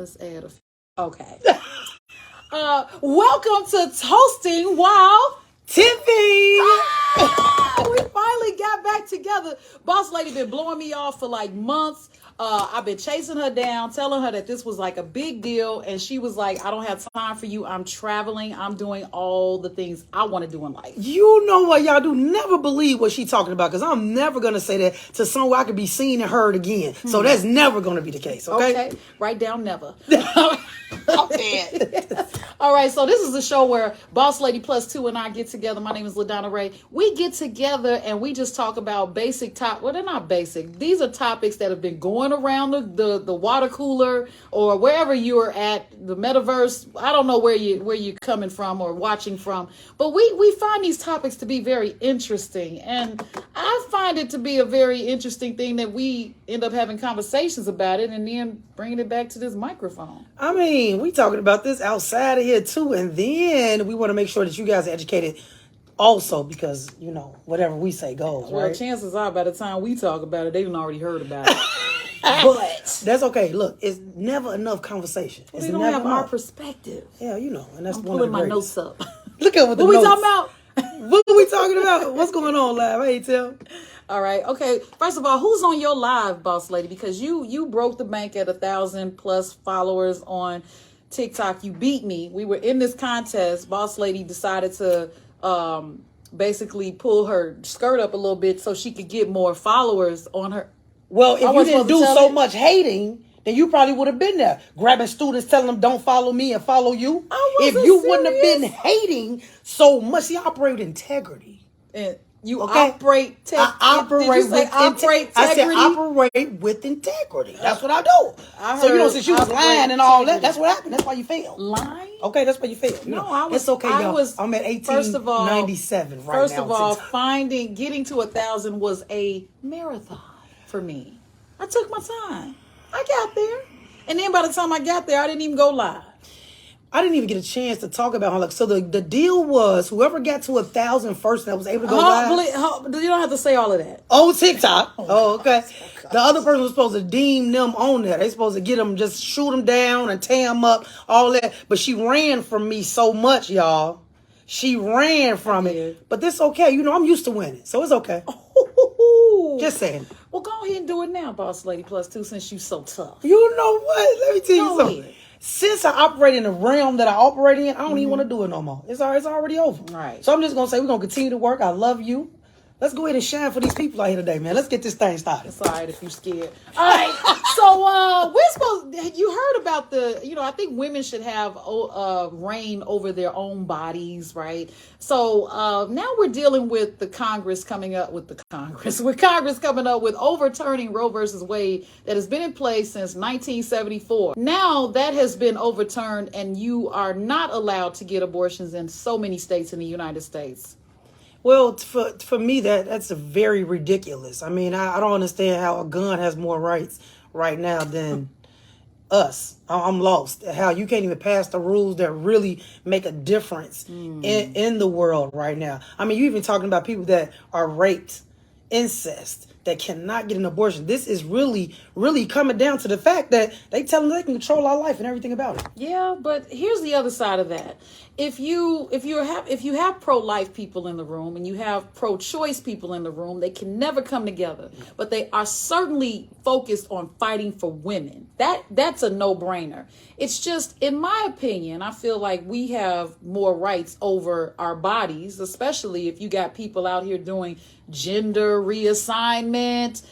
Let's add a few. Okay. Welcome to Toasting while Tippin. we finally got back together. Boss Lady been blowing me off for like months. I've been chasing her down, telling her that this was like a big deal. And she was like, I don't have time for you. I'm traveling. I'm doing all the things I want to do in life. You know what, y'all do never believe what she's talking about, because I'm never going to say that to someone I could be seen and heard again. So that's never going to be the case, okay? Write down never. Okay. All right, so this is a show where BossLadyPlus2 and I get together. My name is LaDonna Raeh. We get together and we just talk about basic topics. Well, they're not basic. These are topics that have been going around the water cooler or wherever you are at, the metaverse. I don't know where you're coming from or watching from, but we find these topics to be very interesting, and I find it to be a very interesting thing that we end up having conversations about it and then bringing it back to this microphone. I mean, we talking about this outside of here too, and then we want to make sure that you guys are educated also, because, you know, whatever we say goes, well, right? Chances are by the time we talk about it, they've already heard about it. But that's okay. Look, it's never enough conversation. Well, it's they don't never have enough. our perspective. Yeah, you know, and that's I'm one pulling of the my greatest. notes up. Look at what the What we notes. talking about? What are we talking about? What's going on live? Hey, Tim. All right. Okay. First of all, who's on your live, Boss Lady? Because you broke the bank at 1,000+ followers on TikTok. You beat me. We were in this contest. Boss Lady decided to basically pull her skirt up a little bit so she could get more followers on her. Well, if you didn't do so it. much hating, then you probably would have been there, grabbing students, telling them don't follow me and follow you. If you wouldn't have been hating so much, see, I operate with integrity. And you operate. I said operate with integrity. That's what I do. So you know, since you was lying and all that, that's what happened. That's why you failed. Lying? Okay, that's why you failed. You know, it's okay, y'all. I'm at 1897 right now. First of all, getting to 1,000 was a marathon for me. I took my time. I got there. And then by the time I got there, I didn't even go live. I didn't even get a chance to talk about how. Like, so the deal was whoever got to 1,000 first that was able to go live. You don't have to say all of that. Oh, TikTok. Oh, okay. The other person was supposed to deem them on there. They supposed to get them, just shoot them down and tear them up, all that. But she ran from me so much, y'all. She ran from it. But this okay. You know, I'm used to winning, so it's okay. Just saying. Well, go ahead and do it now, BossLadyPlus2, since you're so tough. You know what? Let me tell you something. Ahead. Since I operate in the realm that I operate in, I don't even want to do it no more. It's already over. Right. So I'm just going to say we're going to continue to work. I love you. Let's go ahead and shine for these people out here today, man. Let's get this thing started. It's all right if you're scared. All right. So you heard about I think women should have reign over their own bodies, right? So now we're dealing with with Congress coming up with overturning Roe versus Wade that has been in place since 1974. Now that has been overturned and you are not allowed to get abortions in so many states in the United States. Well, for me, that's very ridiculous. I mean, I don't understand how a gun has more rights right now than us. I'm lost. How you can't even pass the rules that really make a difference in the world right now. I mean, you even talking about people that are raped, incest, that cannot get an abortion. This is really, really coming down to the fact that they tell them they can control our life and everything about it. Yeah, but here's the other side of that. If you have pro-life people in the room and you have pro-choice people in the room, they can never come together. But they are certainly focused on fighting for women. That's a no-brainer. It's just, in my opinion, I feel like we have more rights over our bodies, especially if you got people out here doing gender reassignment,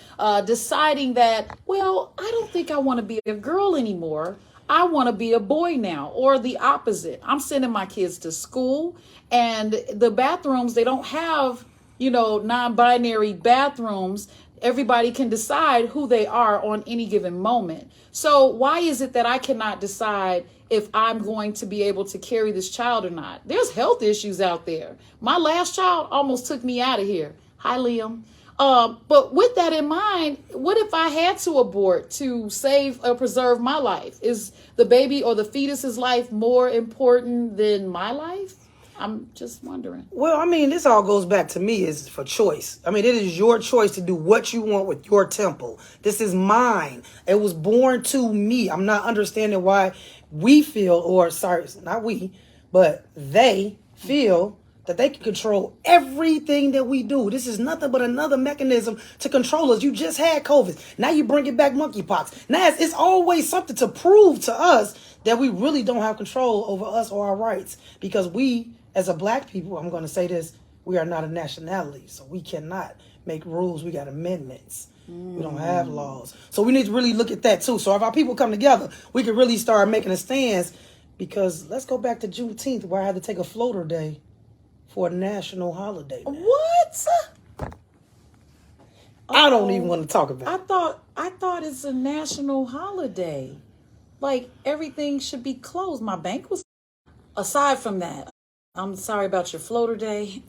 deciding that, well, I don't think I want to be a girl anymore. I want to be a boy now, or the opposite. I'm sending my kids to school and the bathrooms, they don't have, non-binary bathrooms. Everybody can decide who they are on any given moment. So why is it that I cannot decide if I'm going to be able to carry this child or not? There's health issues out there. My last child almost took me out of here. Hi, Liam. But with that in mind, what if I had to abort to save or preserve my life? Is the baby or the fetus's life more important than my life? I'm just wondering. Well, I mean, this all goes back to me is for choice. I mean, it is your choice to do what you want with your temple. This is mine. It was born to me. I'm not understanding why we feel, or sorry, not we, but they feel that they can control everything that we do. This is nothing but another mechanism to control us. You just had COVID. Now you bring it back monkeypox. Now it's always something to prove to us that we really don't have control over us or our rights. Because we, as a black people, I'm going to say this, we are not a nationality. So we cannot make rules. We got amendments. We don't have laws. So we need to really look at that too. So if our people come together, we can really start making a stance. Because let's go back to Juneteenth, where I had to take a floater day for a national holiday. Now. What? I don't even want to talk about it. I thought it's a national holiday. Like everything should be closed. My bank was. Aside from that, I'm sorry about your floater day.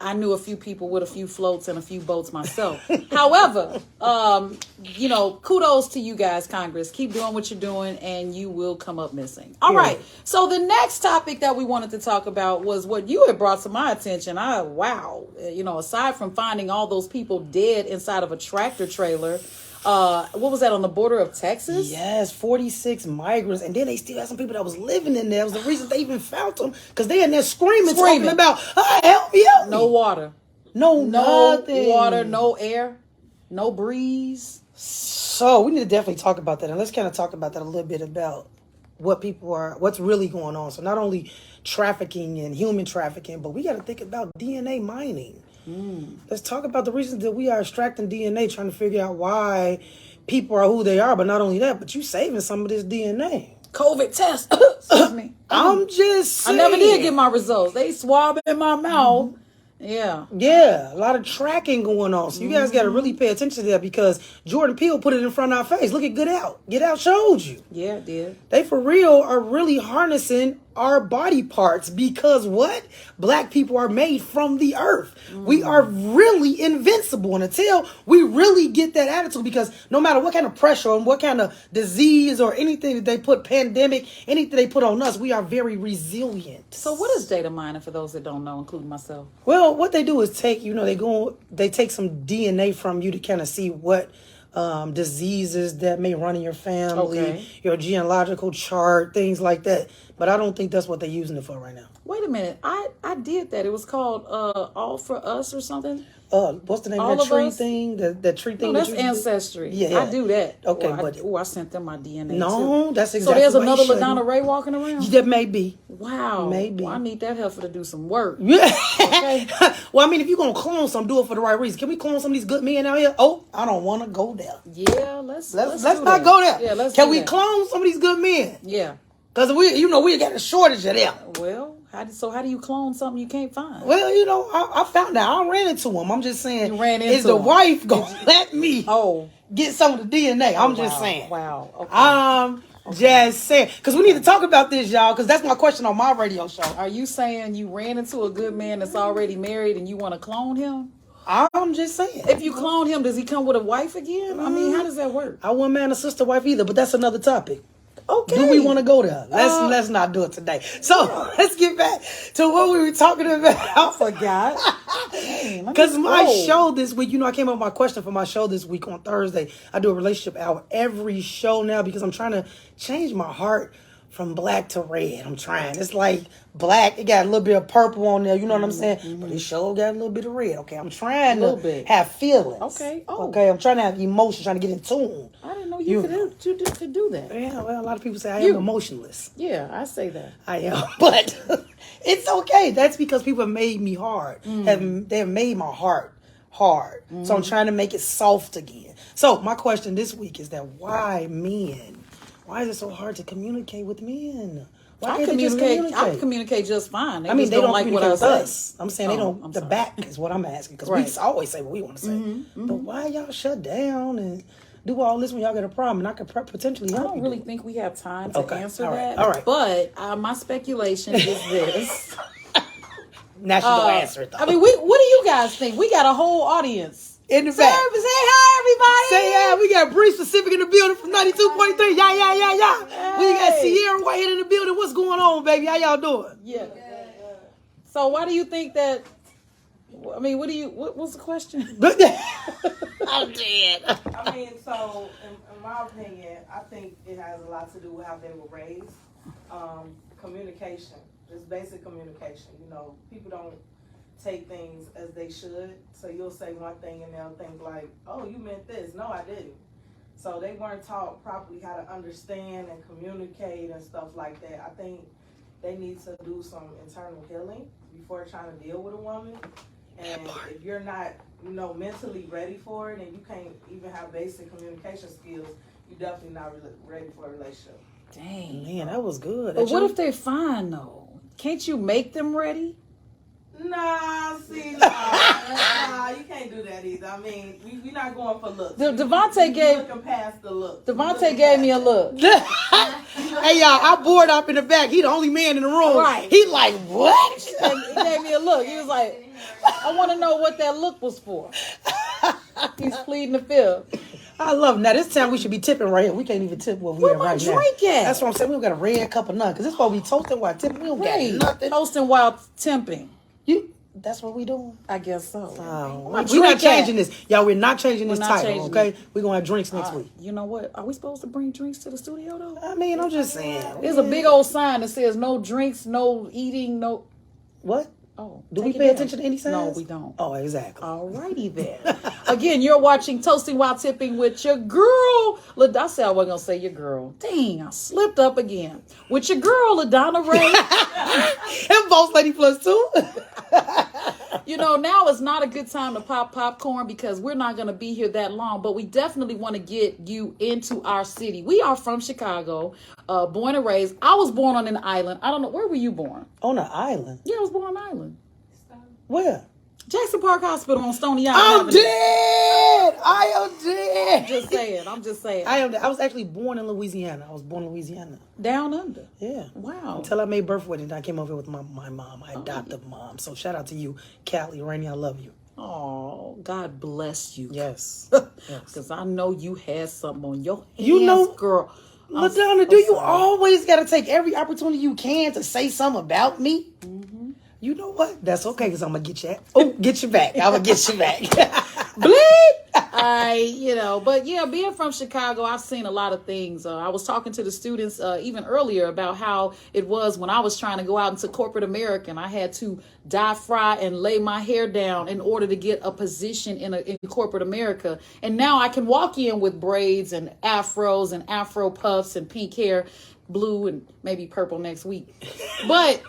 I knew a few people with a few floats and a few boats myself. However, kudos to you guys, Congress. Keep doing what you're doing and you will come up missing. All right. So the next topic that we wanted to talk about was what you had brought to my attention. Aside from finding all those people dead inside of a tractor trailer, what was that, on the border of Texas? Yes, 46 migrants. And then they still had some people that was living in there. It was the reason they even found them. Because they in there screaming, talking about, help me, help me. No water. No nothing. Water, no air, no breeze. So we need to definitely talk about that. And let's kind of talk about that a little bit about what's really going on. So not only trafficking and human trafficking, but we got to think about DNA mining. Let's talk about the reasons that we are extracting DNA, trying to figure out why people are who they are. But not only that, but you saving some of this DNA. COVID test. Excuse me. I'm just saying. I never did get my results. They swab in my mouth. Yeah. Yeah, a lot of tracking going on. So you guys got to really pay attention to that, because Jordan Peele put it in front of our face. Look at Get Out. Get Out showed you. Yeah, it did. They for real are really harnessing our body parts, because what? Black people are made from the earth. We are really invincible. And until we really get that attitude, because no matter what kind of pressure and what kind of disease or anything that they put, pandemic, anything they put on us, we are very resilient. So what is data mining, for those that don't know, including myself? Well, what they do is take, they take some DNA from you to kind of see what diseases that may run in your family, your genealogical chart, things like that. But I don't think that's what they're using it for right now. Wait a minute. I did that. It was called All for Us or something. What's the name of that tree thing? That tree thing? No, that's Ancestry. Yeah. I do that. Okay, I sent them my DNA No, too. that's exactly. So there's another LaDonna Raeh walking around? That may be. Wow. Maybe. Well, I need that heifer to do some work. Yeah. Okay. Well, I mean, if you're going to clone some, do it for the right reason. Can we clone some of these good men out here? Oh, I don't want to go there. Yeah, let's not go there. Yeah, let's Can we clone some of these good men? Yeah. Because we got a shortage of them. Well, how do you clone something you can't find? Well, I found out. I ran into him. I'm just saying. You ran into is the him. wife going to let me get some of the DNA? I'm just saying. Wow. Okay. Just saying. Because we need to talk about this, y'all, because that's my question on my radio show. Are you saying you ran into a good man that's already married and you want to clone him? I'm just saying. If you clone him, does he come with a wife again? I mean, how does that work? I wouldn't man a sister wife either, but that's another topic. Okay. Do we want to go there? Let's not do it today. So let's get back to what we were talking about. I forgot. Because my show this week, I came up with my question for my show this week on Thursday. I do a relationship hour every show now because I'm trying to change my heart from black to red. I'm trying. It's like black. It got a little bit of purple on there. You know what I'm saying? Mm-hmm. But this show got a little bit of red. Okay, I'm trying to have feelings. Okay. Okay, I'm trying to have emotion, trying to get in tune. I didn't know you could do that. Yeah, well, a lot of people say I am emotionless. Yeah, I say that. I am. But it's okay. That's because people have made me hard. They have made my heart hard. So I'm trying to make it soft again. So my question this week is that why men? Why is it so hard to communicate with men? Why I communicate just fine. They just they don't like communicate what I with say. us. I'm saying they don't. The back is what I'm asking, because we always say what we want to say. But why y'all shut down and do all this when y'all got a problem? And I could potentially help you. I don't really think we have time to answer that. All right. But my speculation is this. National answer. Though. I mean, what do you guys think? We got a whole audience in the back. Say hi, everybody. Say hi. We got Bree Specific in the building from 92.3. Yeah. We got Sierra Whitehead in the building. What's going on, baby? How y'all doing? Yeah. So why do you think that? I mean, what's the question? I'm dead. I mean, so in my opinion, I think it has a lot to do with how they were raised. Communication, just basic communication. You know, people don't take things as they should. So you'll say one thing and they'll think like, oh, you meant this. No, I didn't. So they weren't taught properly how to understand and communicate and stuff like that. I think they need to do some internal healing before trying to deal with a woman. And if you're not, you know, mentally ready for it and you can't even have basic communication skills, you're definitely not ready for a relationship. Dang. Man, that was good. But what if they're fine, though? Can't you make them ready? Nah, you can't do that either. I mean, we're not going for looks. Devontae gave looking past the look. Devontae gave me a look. Hey, y'all, I bored up in the back. He the only man in the room. Right. He like, what? And he gave me a look. He was like, I want to know what that look was for. He's pleading the fifth. I love him. Now, this time we should be tipping right here. We can't even tip what we're Where right my now. drink at? That's what I'm saying. We don't got a red cup of none. Because this is what we toasting while tipping. We don't Right. got nothing. Toasting while temping. That's what we doing? I guess so. Oh, My we're drink not changing at? this. Y'all, we're not changing this We're not title, changing okay? it. We're going to have drinks next week. You know what? Are we supposed to bring drinks to the studio, though? I mean, I'm just saying. There's a big old sign that says no drinks, no eating, no... What? Oh, Do take we it pay down. attention to any signs? No, we don't. Oh, exactly. Alrighty then. Again, you're watching Toasting While Tipping with your girl. I said I wasn't going to say your girl. Dang, I slipped up again. With your girl, LaDonna Raeh. And BossLadyPlus2. You know, now is not a good time to pop popcorn because we're not going to be here that long, but we definitely want to get you into our city. We are from Chicago, born and raised. I was born on an island. I don't know. Where were you born? On an island? Yeah, I was born on an island. Where? Jackson Park Hospital on Stony I'm Island. dead. I am dead. I'm just saying. I was actually born in Louisiana. I was born in Louisiana. Down under. Yeah. Wow. Until I made birth with it, and I came over here with my mom, my adoptive mom. So shout out to you, Callie, Rainey. I love you. Oh, God bless you. Yes. Because I know you had something on your hands, You know, girl. LaDonna, do you always got to take every opportunity you can to say something about me? Mm-hmm. You know what? That's okay, because I'm going to get you. Oh, get you back. I'm going to get you back. Bleep! But yeah, being from Chicago, I've seen a lot of things. I was talking to the students even earlier about how it was when I was trying to go out into corporate America and I had to dye, fry, and lay my hair down in order to get a position in corporate America. And now I can walk in with braids and afros and afro puffs and pink hair, blue and maybe purple next week. But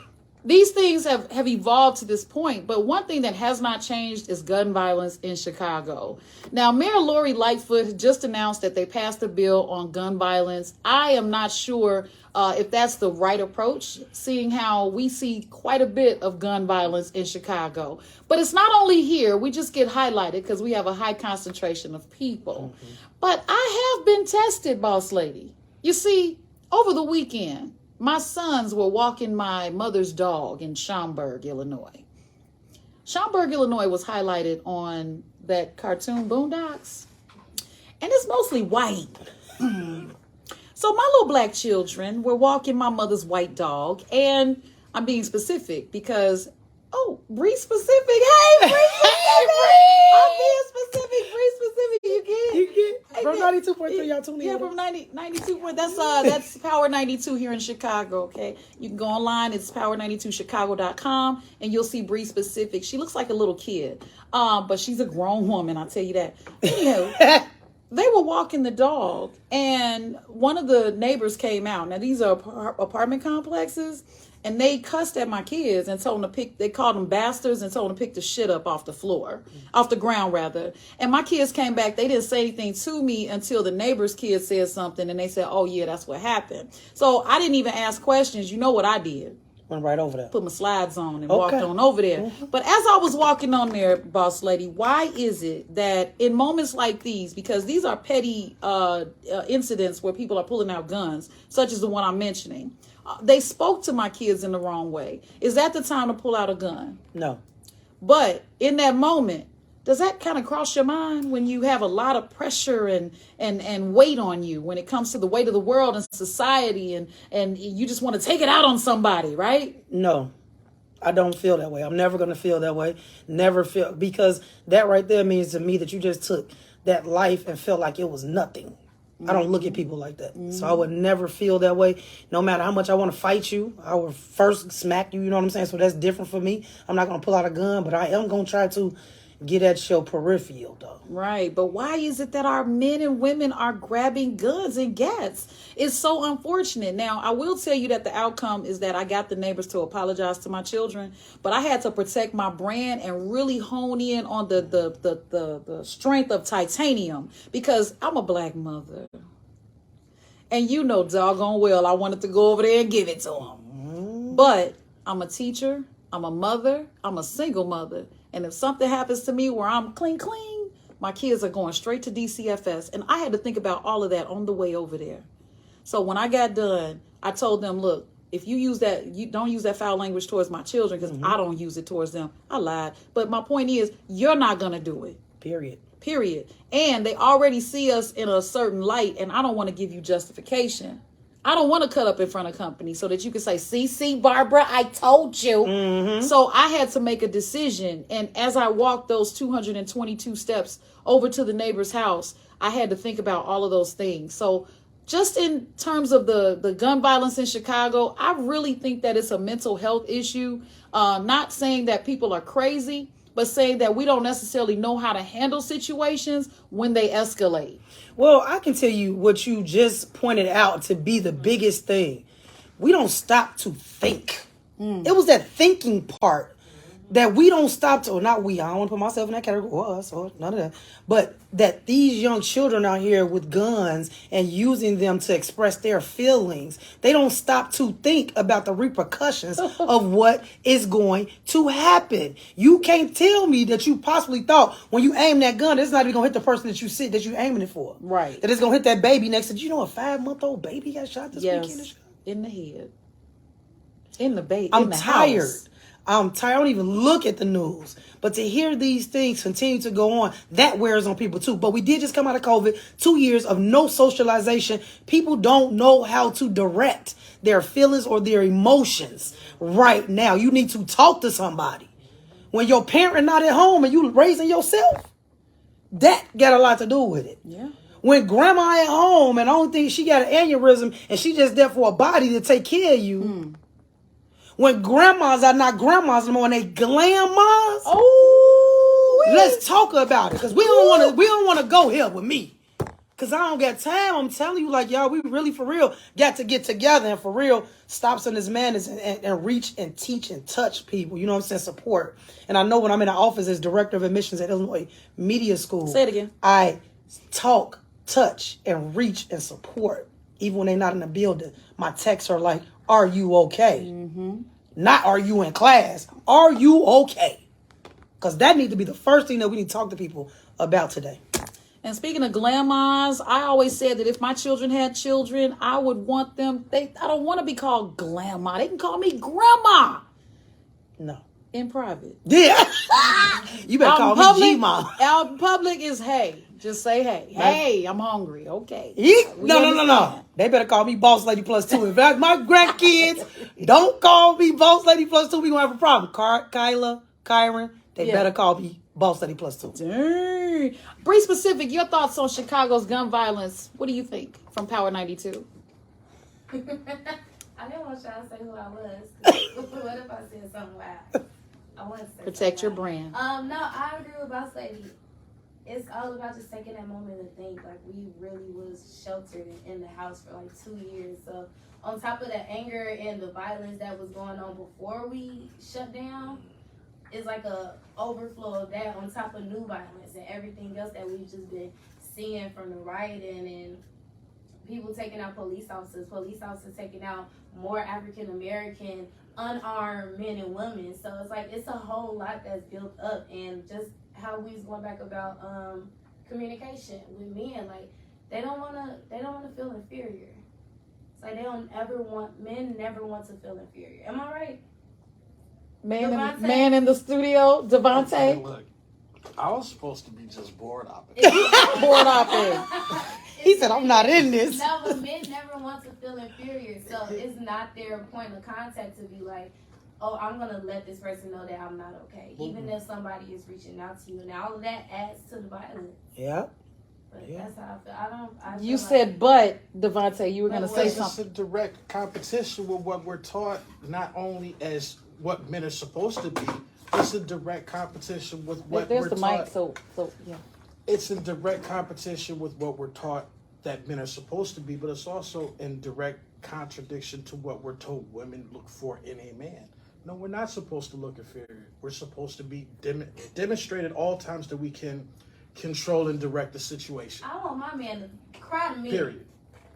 these things have evolved to this point, but one thing that has not changed is gun violence in Chicago. Now, Mayor Lori Lightfoot just announced that they passed a bill on gun violence. I am not sure if that's the right approach, seeing how we see quite a bit of gun violence in Chicago. But it's not only here. We just get highlighted because we have a high concentration of people. Mm-hmm. But I have been tested, Boss Lady. You see, over the weekend, my sons were walking my mother's dog in Schaumburg, Illinois. Schaumburg, Illinois was highlighted on that cartoon Boondocks. And it's mostly white. So my little black children were walking my mother's white dog. And I'm being specific because, Bree specific. Hey, Bree specific. I'm being specific. Bree specific. You get From 92.3, y'all tune in. Yeah, from 92. That's Power 92 here in Chicago, okay? You can go online. It's power92chicago.com, and you'll see Bree specific. She looks like a little kid, but she's a grown woman, I'll tell you that. Anywho, they were walking the dog, and one of the neighbors came out. Now, these are apartment complexes, and they cussed at my kids and told them they called them bastards and told them to pick the shit up off the ground rather. And my kids came back. They didn't say anything to me until the neighbor's kids said something and they said, oh yeah, that's what happened. So I didn't even ask questions. You know what I did? Went right over there. Put my slides on and walked on over there. Mm-hmm. But as I was walking on there, Boss Lady, why is it that in moments like these, because these are petty incidents where people are pulling out guns, such as the one I'm mentioning, they spoke to my kids in the wrong way. Is that the time to pull out a gun? No. But in that moment, Does that kind of cross your mind when you have a lot of pressure and weight on you when it comes to the weight of the world and society and you just want to take it out on somebody, right? No, I don't feel that way. I'm never going to feel that way. Never feel, because that right there means to me that you just took that life and felt like it was nothing. I don't look at people like that. So I would never feel that way. No matter how much I want to fight you, I would first smack you, you know what I'm saying? So that's different for me. I'm not going to pull out a gun, but I am going to try to get at your peripheral, though. Right. But why is it that our men and women are grabbing guns and gats? It's so unfortunate. Now, I will tell you that the outcome is that I got the neighbors to apologize to my children, but I had to protect my brand and really hone in on the strength of titanium, because I'm a black mother. And you know doggone well I wanted to go over there and give it to them. But I'm a teacher, I'm a mother, I'm a single mother. And if something happens to me where I'm clean, my kids are going straight to DCFS. And I had to think about all of that on the way over there. So when I got done, I told them, look, if you use that, you don't use that foul language towards my children, because I don't use it towards them. I lied. But my point is, you're not going to do it. Period. And they already see us in a certain light, and I don't want to give you justification. I don't want to cut up in front of company so that you can say, see, Barbara, I told you. So I had to make a decision. And as I walked those 222 steps over to the neighbor's house, I had to think about all of those things. So just in terms of the gun violence in Chicago, I really think that it's a mental health issue. Not saying that people are crazy, but saying that we don't necessarily know how to handle situations when they escalate. Well, I can tell you what you just pointed out to be the biggest thing. We don't stop to think. It was that thinking part that we don't stop to, or not we, I don't want to put myself in that category, or us, or none of that, but that these young children out here with guns and using them to express their feelings, they don't stop to think about the repercussions of what is going to happen. You can't tell me that you possibly thought when you aim that gun, it's not even going to hit the person that you're aiming it for. Right. That it's going to hit that baby next to you. You know, a 5-month-old baby got shot this weekend? In the head. In the baby. I'm tired. I'm tired. I don't even look at the news. But to hear these things continue to go on, that wears on people too. But we did just come out of COVID, 2 years of no socialization. People don't know how to direct their feelings or their emotions right now. You need to talk to somebody. When your parent not at home and you raising yourself, that got a lot to do with it. Yeah. When grandma at home and the only thing she got an aneurysm and she just there for a body to take care of you. When grandmas are not grandmas anymore and they glammas. Oh, let's talk about it, because we don't want to go here with me, because I don't got time. I'm telling you, like, y'all, we really for real got to get together and for real stop some of this madness and reach and teach and touch people. You know what I'm saying? Support. And I know when I'm in the office as director of admissions at Illinois Media School, say it again, I talk, touch, and reach and support even when they're not in the building. My texts are like, are you okay? Not are you in class? Are you okay? Because that needs to be the first thing that we need to talk to people about today. And speaking of grandmas, I always said that if my children had children, I would want them, I don't want to be called grandma. They can call me grandma. No. In private. Yeah. You better call me G-Ma. Out in public is hey. Just say hey. Hey, I'm hungry. Okay. No. They better call me BossLadyPlus2. If that's my grandkids, don't call me BossLadyPlus2. We gonna have a problem. Kyron, they better call me BossLadyPlus2. Dang. Bree Specific, your thoughts on Chicago's gun violence. What do you think from Power 92? I didn't want y'all to say who I was. What if I said something wild? I want to say protect your brand. No, I agree with Boss Lady. It's all about just taking that moment to think. Like, we really was sheltered in the house for like 2 years. So on top of the anger and the violence that was going on before we shut down, it's like a overflow of that on top of new violence and everything else that we've just been seeing from the rioting and people taking out police officers taking out more African-American unarmed men and women. So it's like, it's a whole lot that's built up. And just how we was going back about communication with men, like they don't want to feel inferior. It's like men never want to feel inferior. Am I right? Man in the studio, Devontae. Look, I was supposed to be just bored op. Board op. He said, I'm not in this. No, but men never want to feel inferior, so it's not their point of contact to be like, oh, I'm gonna let this person know that I'm not okay, even if somebody is reaching out to you, and all of that adds to the violence. Yeah. But Yeah. that's how I feel. I You feel said, like, but Devontae, you were going to say It's something. a direct competition with what we're taught, not only as what men are supposed to be. It's a direct competition with what There's we're the taught. mic, so yeah. It's in direct competition with what we're taught that men are supposed to be, but it's also in direct contradiction to what we're told women look for in a man. No, we're not supposed to look inferior. We're supposed to be demonstrate at all times that we can control and direct the situation. I want my man to cry to me. Period.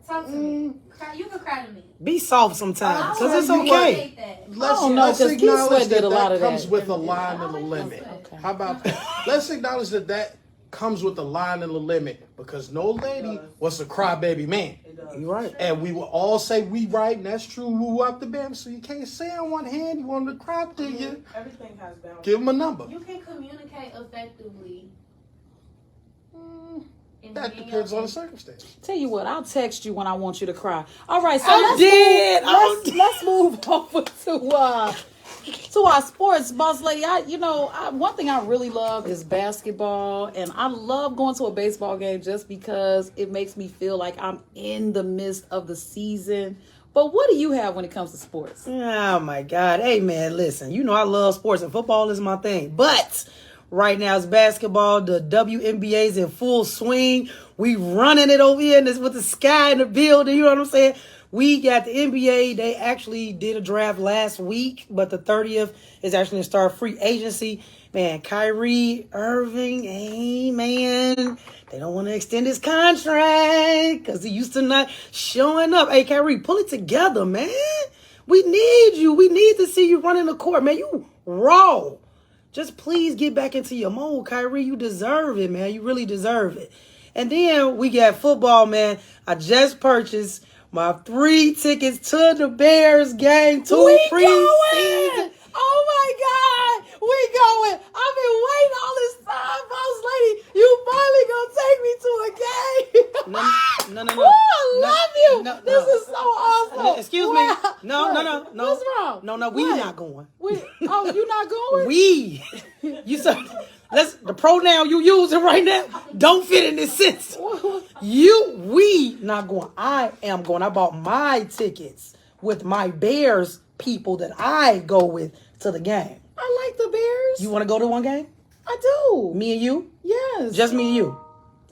Talk to me. Cry, you can cry to me. Be soft sometimes, because it's you okay. Take that. Let's, don't know, let's 'cause Keith acknowledge Sweat did a lot of comes that. with a line and a limit. Okay. How about that? Let's acknowledge that comes with a line and a limit, because no lady wants a crybaby man. It does. You're right. And we will all say we right, and that's true. Woo up the bam. So you can't say on one hand you want to cry to you. Everything has boundaries. Give him a number. You can communicate effectively. That depends on the circumstance. Tell you what, I'll text you when I want you to cry. All right, so let's move over to our sports, boss lady. One thing I really love is basketball, and I love going to a baseball game just because it makes me feel like I'm in the midst of the season. But what do you have when it comes to sports? Oh my God. Hey man, listen, you know I love sports and football is my thing. But right now it's basketball. The WNBA's in full swing. We running it over here with the sky in the building. You know what I'm saying? We got the NBA. They actually did a draft last week, but the 30th is actually going to start free agency. Man, Kyrie Irving, hey man, they don't want to extend his contract because he used to not showing up. Hey, Kyrie, pull it together, man. We need you. We need to see you running the court, man. You raw. Just please get back into your mold, Kyrie. You deserve it, man. You really deserve it. And then we got football, man. I just purchased my 3 tickets to the Bears game. 2 preseason. Oh my God, we going. I've been waiting all this time, boss lady. You finally gonna take me to a game. No. Oh, I love you. No. This is so awesome. Excuse me. Wow. No. What's wrong? No, we What? not going. You not going? We. You said the pronoun you using right now don't fit in this sentence. We not going. I am going. I bought my tickets with my Bears people that I go with to the game. I like the Bears. You want to go to one game? I do. Me and you? Yes. Just me and you.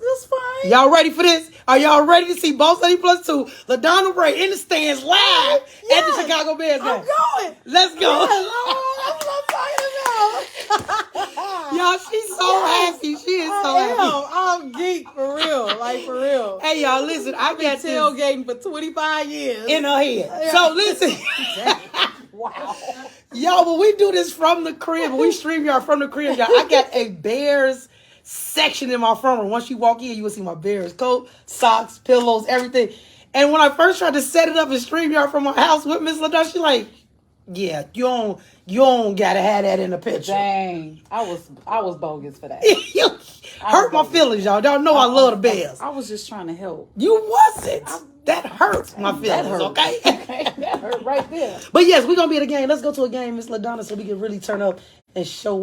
That's fine. Y'all ready for this? Are y'all ready to see BossLadyPlus2, LaDonna Raeh in the stands live at the Chicago Bears game? I'm going. Let's go. Yes. Oh, that's what I'm talking about. Y'all, she's so happy. She is so happy. I'm geek for real. Like for real. Hey, y'all, listen. I Been got this tailgating for 25 years. in her head. So, listen. Wow. Yo, but we do this from the crib. We stream y'all from the crib, y'all. I got a Bears section in my front room. Once you walk in, you will see my Bears coat, socks, pillows, everything. And when I first tried to set it up and stream y'all from my house with Miss LaDonna, she like, yeah, you don't gotta have that in the picture. Dang. I was bogus for that. You hurt my feelings, y'all. Y'all know I love the Bears. I was just trying to help. You wasn't. That hurt my feelings, hurt. okay? That hurt right there. But yes, we're gonna be at a game. Let's go to a game, Miss LaDonna, so we can really turn up and show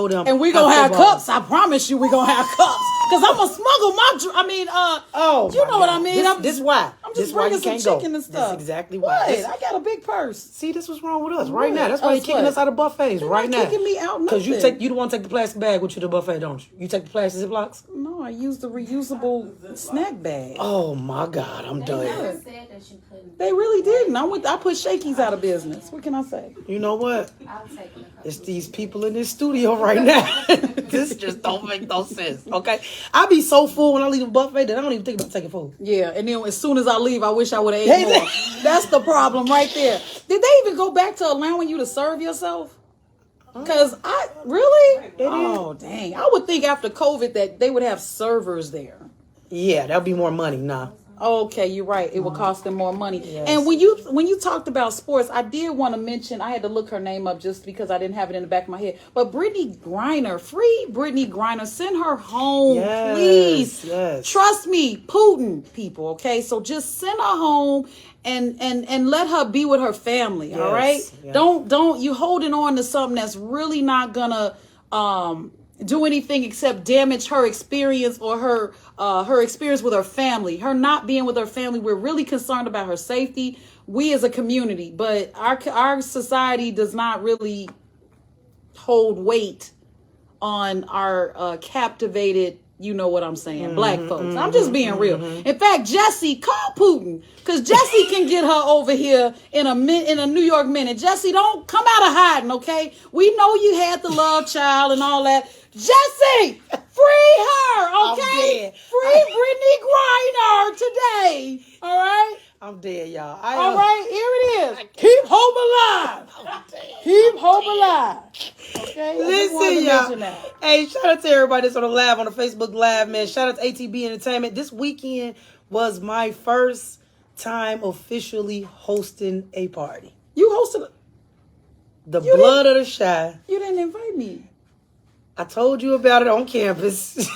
them. And we're how going to have football- cups. I promise you we're going to have cups. Because I'm going to smuggle my... you know what I mean? This why. I'm This just why you bringing some can't go. chicken and stuff. That's exactly why. What? This- I got a big purse. See, this was wrong with us right now. That's why you're kicking what? us out of buffets right not now. kicking me out Because you nothing. don't want to take the plastic bag with you to the buffet, don't you? You take the plastic Ziplocs? No, I used the reusable snack bag. Oh my God, I'm They done. never said that you couldn't. They really didn't. I put Shakey's out of business. What can I say? You know what? I'll take a couple. It's these people in this studio right now. This just don't make no sense, okay? I be so full when I leave a buffet that I don't even think about taking food. Yeah, and then as soon as I leave, I wish I would have ate more. That's the problem right there. Did they even go back to allowing you to serve yourself? Because oh, dang. I would think after COVID that they would have servers there. Yeah, that'd be more money. Nah. Okay, you're right. It will cost them more money. Yes. And when you talked about sports, I did want to mention, I had to look her name up just because I didn't have it in the back of my head. But Brittany Griner, free Brittany Griner, send her home, Yes, please. yes. Trust me, Putin, people. Okay, so just send her home and let her be with her family. All right, yeah. Don't you holding on to something that's really not gonna do anything except damage her experience or her experience with her family. Her not being with her family, we're really concerned about her safety. We as a community, but our society does not really hold weight on our captivated, you know what I'm saying, black folks. I'm just being real. In fact, Jesse, call Putin, because Jesse can get her over here in a New York minute. Jesse, don't come out of hiding, okay? We know you had the love child and all that. Jesse, free her, okay? Free Brittany Griner today, all right? I'm dead, y'all. All right, here it is. Keep hope alive. Keep hope alive. Okay? I just wanted Listen, to y'all. mention that. Hey, shout out to everybody that's on the live, on the Facebook Live, man. Shout out to ATB Entertainment. This weekend was my first time officially hosting a party. You hosted it. The Blood of the Shy. You didn't invite me. I told you about it on campus.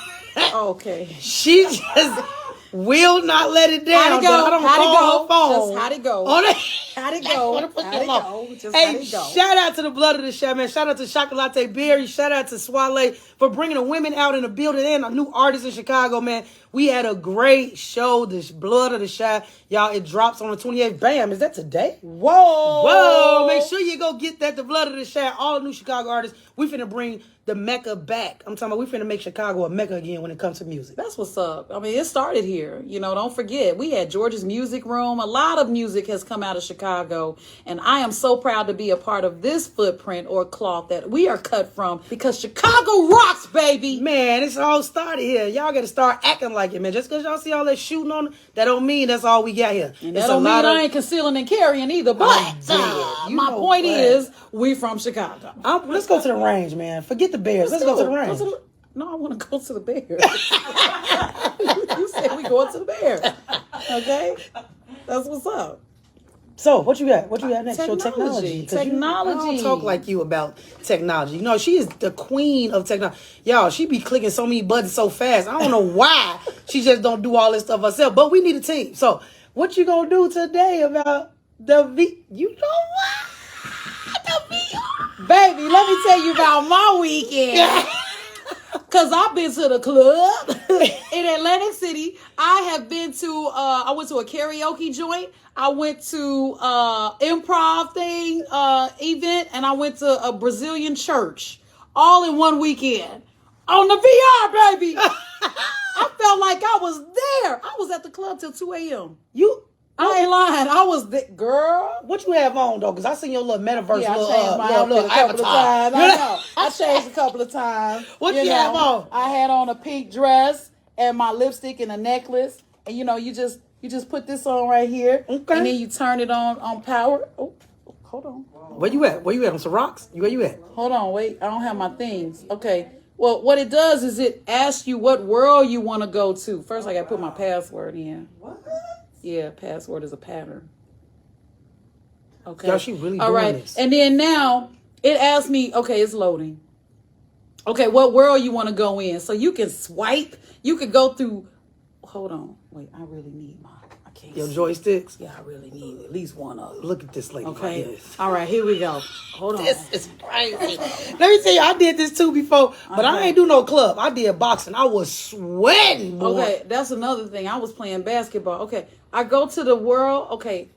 Okay. She just will not let it down. How'd it go? I don't How'd it call go? her phone. Just how'd it go? On it. How'd it go? How'd it go? Just Hey, how'd it go? shout out to the Blood of the Shy, man. Shout out to Chocolate Berry. Shout out to Swale for bringing the women out in the building and a new artist in Chicago, man. We had a great show, the Blood of the Shy. Y'all, it drops on the 28th. Bam, is that today? Whoa. Make sure you go get that, the Blood of the Shy. All new Chicago artists. We finna bring the Mecca back. I'm talking about we finna make Chicago a Mecca again when it comes to music. That's what's up. I mean, it started here. You know, don't forget, we had George's Music Room. A lot of music has come out of Chicago. And I am so proud to be a part of this footprint or cloth that we are cut from because Chicago rocks, baby. Man, it's all started here. Y'all got to start acting like it, man. Just because y'all see all that shooting on, that don't mean that's all we got here. And that don't mean I ain't concealing and carrying either. But my point is, we from Chicago. Let's go to the range, man. Forget the Bears. Let's go to the range. No, I want to go to the Bears. You said we going to the Bears. Okay? That's what's up. So, what you got? What you got next? Technology. Your technology. Technology. I don't talk like you about technology. You know, she is the queen of technology. Y'all, she be clicking so many buttons so fast. I don't know why she just don't do all this stuff herself. But we need a team. So, what you gonna do today about you know what? The VR. Baby, let me tell you about my weekend. Because I've been to the club in Atlantic City. I went to a karaoke joint. I went to improv thing event, and I went to a Brazilian church all in one weekend on the VR, baby. I felt like I was there. I was at the club till 2 a.m. I ain't lying. I was the girl. What you have on though? Because I seen your little metaverse, Yeah, I changed my outfit a couple of times. I know. I changed a couple of times. What you have on? I had on a pink dress and my lipstick and a necklace. And you know, you just put this on right here. Okay. And then you turn it on power. Oh, hold on. Where you at? Where you at? On some rocks? Where you at? Hold on, wait. I don't have my things. Okay. Well, what it does is it asks you what world you want to go to. First, I got to put my password in. What? Yeah, password is a pattern. Okay. Y'all, she really all doing right. this. And then now it asks me, okay, it's loading. Okay, what world you want to go in? So you can swipe. You could go through. Hold on. Wait, I really need mine. I can't. Your see. joysticks? Yeah, I really need at least one of them. Look at this lady. Okay. Right here. All right, here we go. Hold on. This is crazy. Let me tell you, I did this too before, but I ain't do no club. I did boxing. I was sweating, boy. Okay, that's another thing. I was playing basketball. Okay, I go to the world. Okay,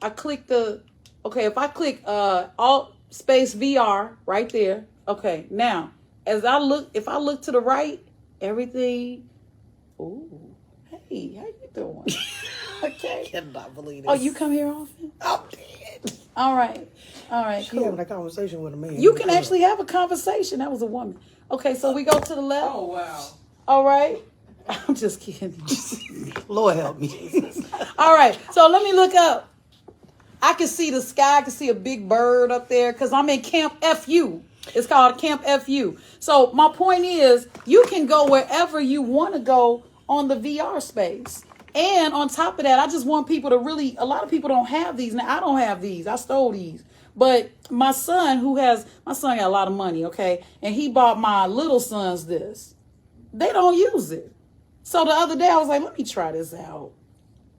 I click if I click Alt space VR right there. Okay, now if I look to the right, everything. Ooh, hey, how you doing? Okay. I cannot believe this. Oh, you come here often? I'm dead. All right, She cool. having a conversation with a man. You can actually have a conversation. That was a woman. Okay, so we go to the left. Oh, wow. All right. I'm just kidding. Lord help me. All right, so let me look up. I can see the sky. I can see a big bird up there because I'm in Camp FU. It's called Camp FU. So my point is, you can go wherever you want to go on the VR space. And on top of that, I just want people to really, a lot of people don't have these. Now, I don't have these. I stole these. But my son got a lot of money, okay? And he bought my little sons this. They don't use it. So the other day, I was like, let me try this out.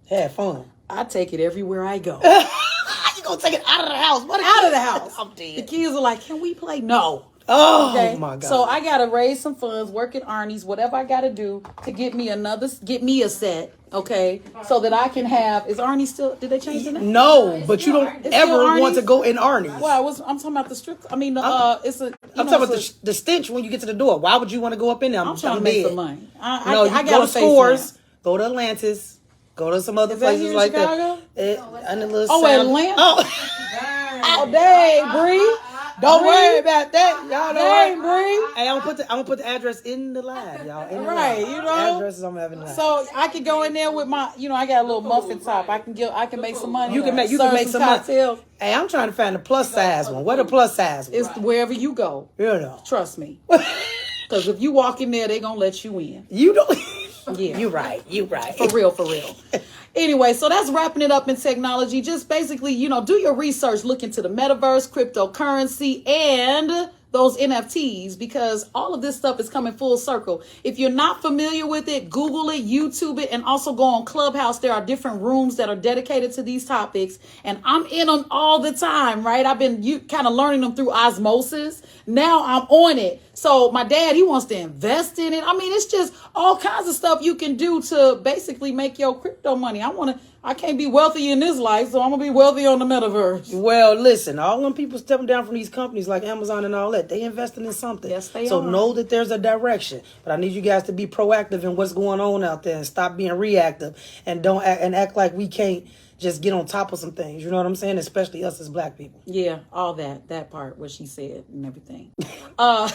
Have fun. I take it everywhere I go. You gonna take it out of the house? Out of the house. I'm dead. The kids are like, can we play? No. Oh, Okay. my God. So I gotta raise some funds, work at Arnie's, whatever I gotta do to get me a set, okay, so that I can have. Is Arnie still? Did they change the name? No, but you don't It's ever still want to Arnie's? go in Arnie's. Well, I'm talking about the strip. I mean, it's a. I'm talking about the stench when you get to the door. Why would you want to go up in there? I'm trying to make some money. No, I you go gotta to face Scores, that. go to Atlantis, go to some other Is that places here in like Chicago? that. And a little Oh, sound- Atlanta. Oh, Oh, dang, Bree. don't worry about that, y'all. Dang, Don't worry. Bree. Hey, I'm gonna put the address in the live, y'all. In the Right, live. you know? Addresses I'm having live. So I could go in there with my, I got a little muffin top. I can make some money. You can make Serve some money. cocktails. Hey, I'm trying to find the plus size one. Where the plus size one? It's wherever you go. You know. Trust me. Because if you walk in there, they gonna let you in. You don't. Yeah. You right. You right. For real, for real. Anyway, so that's wrapping it up in technology. Just basically, do your research, look into the metaverse, cryptocurrency, and those NFTs, because all of this stuff is coming full circle. If you're not familiar with it, Google it, YouTube it, and also go on Clubhouse. There are different rooms that are dedicated to these topics, and I'm in them all the time, right? I've been kind of learning them through osmosis. Now I'm on it. So my dad, he wants to invest in it. I mean, it's just all kinds of stuff you can do to basically make your crypto money. I can't be wealthy in this life, so I'm going to be wealthy on the metaverse. Well, listen, all them people stepping down from these companies like Amazon and all that, they investing in something. Yes, they so are. know that there's a direction. But I need you guys to be proactive in what's going on out there and stop being reactive and don't act like we can't just get on top of some things. You know what I'm saying? Especially us as black people. Yeah, all that part, what she said and everything. I'm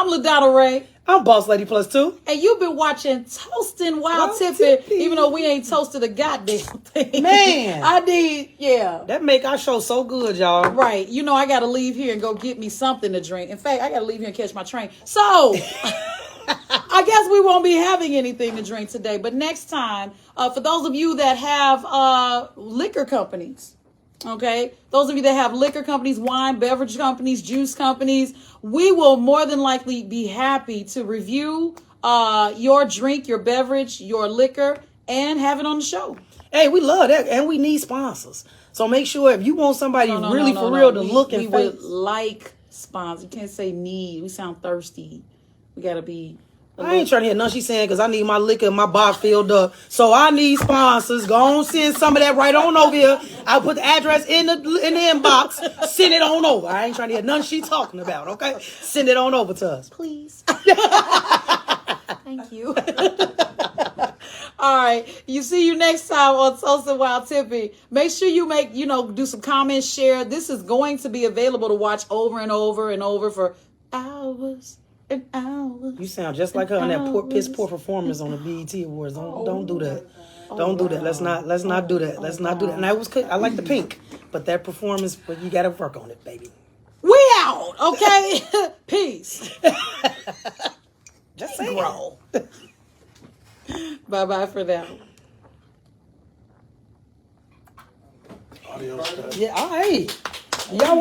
LaDonna Raeh. I'm BossLadyPlus2. And you've been watching Toastin while Wild Tippin, Tippin. even though we ain't toasted a goddamn thing. Man. I did, yeah. That make our show so good, y'all. Right. I got to leave here and go get me something to drink. In fact, I got to leave here and catch my train. So, I guess we won't be having anything to drink today. But next time, for those of you that have liquor companies, okay, those of you that have liquor companies, wine, beverage companies, juice companies, we will more than likely be happy to review your drink, your beverage, your liquor, and have it on the show. Hey, we love that. And we need sponsors. So make sure if you want somebody No, for real to look and we face. would like sponsors. You can't say need. We sound thirsty. We got to be... I ain't trying to hear nothing she's saying because I need my liquor and my box filled up. So I need sponsors. Go on, send some of that right on over here. I'll put the address in the inbox. Send it on over. I ain't trying to hear nothing she's talking about, okay? Send it on over to us. Please. Thank you. All right. See you next time on Toastin While Tipping. Make sure you do some comments, share. This is going to be available to watch over and over and over for hours. An hour. You sound just like her on that piss poor performance on the BET Awards. Don't do that. Don't do that. Let's not do that. Let's not do that. And I like the pink, but that performance, but you gotta work on it, baby. We out, okay? Peace. Just say Grow. Bye for now. Audio stuff. Yeah, all right. Y'all